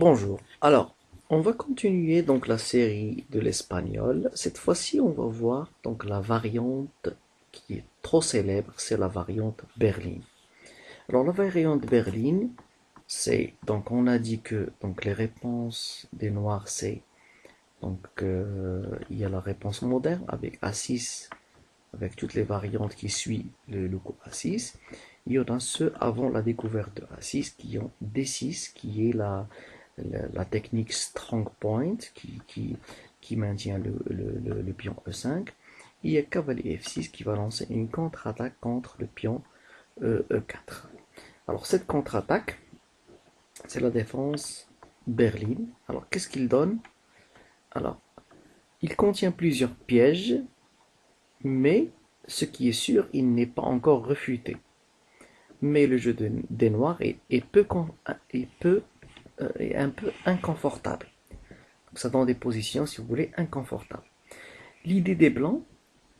Bonjour. Alors, on va continuer donc la série de l'espagnol. Cette fois-ci, on va voir donc la variante qui est trop célèbre, c'est la variante berline. Alors, la variante berline, c'est donc on a dit que donc les réponses des noirs, c'est donc il y a la réponse moderne avec A6 avec toutes les variantes qui suivent le coup A6. Il y en a ceux avant la découverte de A6 qui ont D6 qui est la technique strong point qui maintient le pion E5. Il y a cavalier F6 qui va lancer une contre-attaque contre le pion E4. Alors cette contre-attaque, c'est la défense berline. Alors qu'est-ce qu'il donne? Alors, il contient plusieurs pièges, mais ce qui est sûr, il n'est pas encore refuté. Mais le jeu des noirs est un peu inconfortable. Donc ça donne des positions, si vous voulez, inconfortables. L'idée des blancs,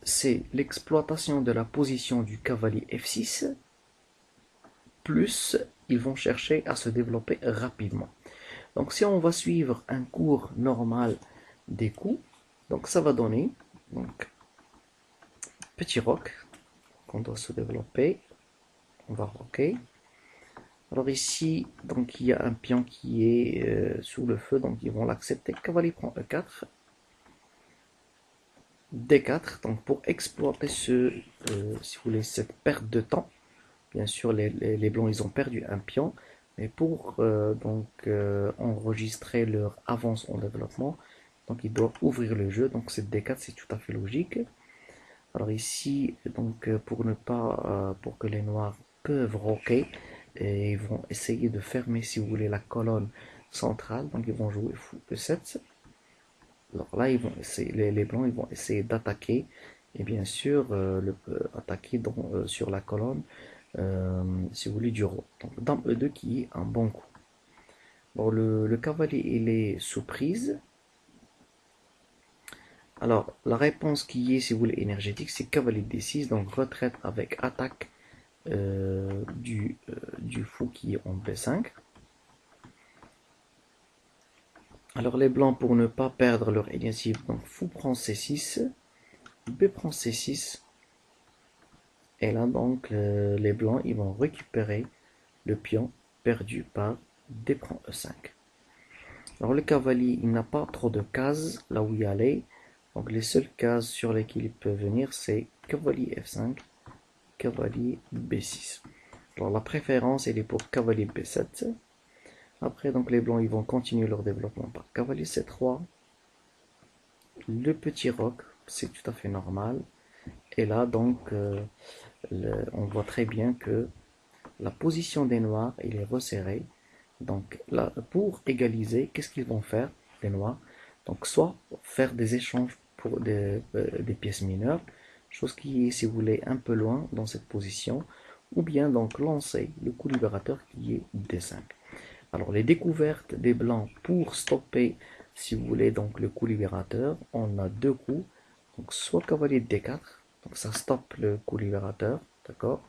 c'est l'exploitation de la position du cavalier F6, plus ils vont chercher à se développer rapidement. Donc si on va suivre un cours normal des coups, donc ça va donner donc, petit roc qu'on doit se développer. On va roquer. Alors ici, donc il y a un pion qui est sous le feu, donc ils vont l'accepter. Cavalier prend E4. D4, donc pour exploiter si vous voulez, cette perte de temps. Bien sûr, les blancs, ils ont perdu un pion, mais pour enregistrer leur avance en développement, donc ils doivent ouvrir le jeu. Donc cette D4, c'est tout à fait logique. Alors ici, donc pour que les noirs peuvent roquer, et ils vont essayer de fermer, si vous voulez, la colonne centrale. Donc ils vont jouer fou E7. Alors là, les blancs, ils vont essayer d'attaquer, et bien sûr, attaquer sur la colonne, si vous voulez, du roi. Donc dame E2 qui est un bon coup. Bon, le cavalier, il est sous prise. Alors, la réponse qui est, si vous voulez, énergétique, c'est cavalier D6, donc retraite avec attaque du fou qui est en B5. Alors les blancs, pour ne pas perdre leur initiative, donc fou prend C6, B prend C6, et là donc les blancs, ils vont récupérer le pion perdu par D prend E5. Alors le cavalier, il n'a pas trop de cases là où y aller, donc les seules cases sur lesquelles il peut venir, c'est cavalier F5, cavalier B6. Alors la préférence, elle est pour cavalier B7. Après, donc les blancs, ils vont continuer leur développement par cavalier C3. Le petit roc, c'est tout à fait normal. Et là, donc, on voit très bien que la position des noirs, il est resserrée. Donc là, pour égaliser, qu'est-ce qu'ils vont faire, les noirs? Donc soit faire des échanges pour des pièces mineures, chose qui est, si vous voulez, un peu loin dans cette position, ou bien donc lancer le coup libérateur qui est D5. Alors les découvertes des blancs pour stopper, si vous voulez, donc le coup libérateur, on a deux coups. Donc soit cavalier D4, donc ça stoppe le coup libérateur, d'accord?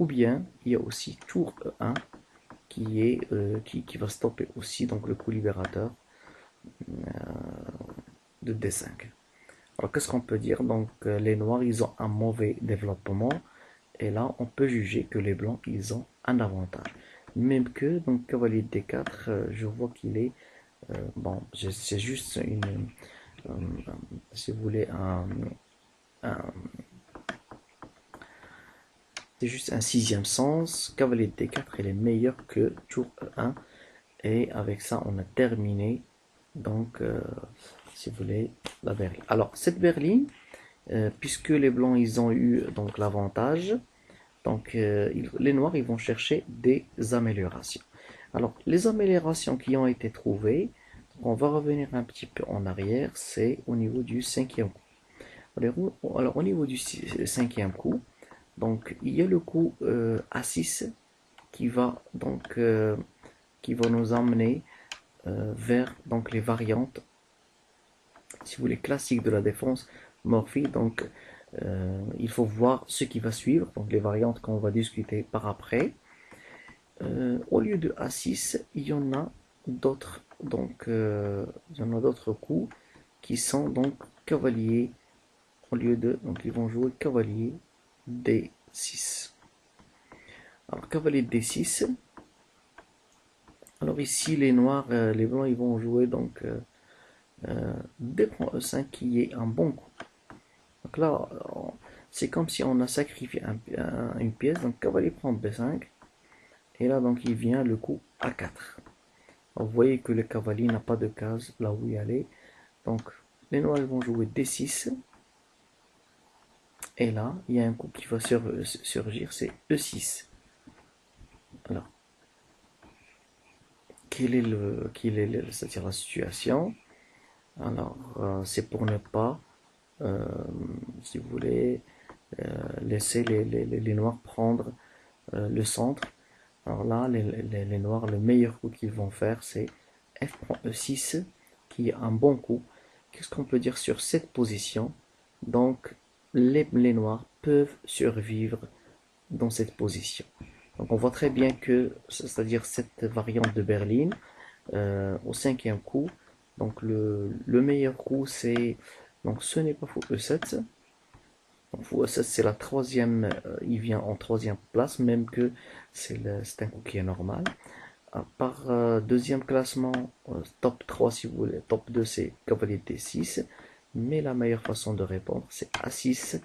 Ou bien il y a aussi tour E1 qui va stopper aussi donc le coup libérateur de D5. Alors qu'est-ce qu'on peut dire? Donc les noirs ils ont un mauvais développement et là on peut juger que les blancs ils ont un avantage. Même que donc cavalier D4, je vois qu'il est bon, c'est juste euh, si vous voulez un c'est juste un sixième sens. Cavalier D4 il est meilleur que tour E1 et avec ça on a terminé donc si vous voulez la berline. Alors cette berline, puisque les blancs ils ont eu donc l'avantage, donc les noirs ils vont chercher des améliorations. Alors les améliorations qui ont été trouvées, on va revenir un petit peu en arrière, c'est au niveau du cinquième coup. Alors, au niveau du cinquième coup, donc il y a le coup A6 qui va donc qui va nous emmener vers donc les variantes, si vous voulez, classiques de la défense Morphy. Donc il faut voir ce qui va suivre, donc les variantes qu'on va discuter par après. Au lieu de A6, il y en a d'autres Donc, il y en a d'autres coups qui sont donc cavalier au lieu de. Donc, ils vont jouer cavalier D6. Alors, cavalier D6. Alors, ici, les noirs, les blancs, ils vont jouer donc D prend E5 qui est un bon coup. Donc là, c'est comme si on a sacrifié une pièce. Donc, cavalier prend B5. Et là, donc, il vient le coup A4. Alors, vous voyez que le cavalier n'a pas de case là où il allait. Donc, les noirs vont jouer D6. Et là, il y a un coup qui va surgir, c'est E6. Alors, c'est-à-dire la situation. Alors, c'est pour ne pas, euh, si vous voulez, laisser les noirs prendre le centre. Alors là, les noirs, le meilleur coup qu'ils vont faire, c'est F prend E6, qui est un bon coup. Qu'est-ce qu'on peut dire sur cette position? Donc, les noirs peuvent survivre dans cette position. Donc, on voit très bien que, c'est-à-dire cette variante de Berline, au cinquième coup, donc le meilleur coup, c'est, donc ce n'est pas fou E7. Donc, fou E7, c'est la troisième, il vient en troisième place, même que c'est un coup qui est normal. Par deuxième classement, top 3 si vous voulez, top 2 c'est cavalier D6, mais la meilleure façon de répondre c'est A6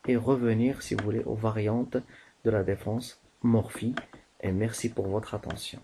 et revenir si vous voulez aux variantes de la défense Morphy. Et merci pour votre attention.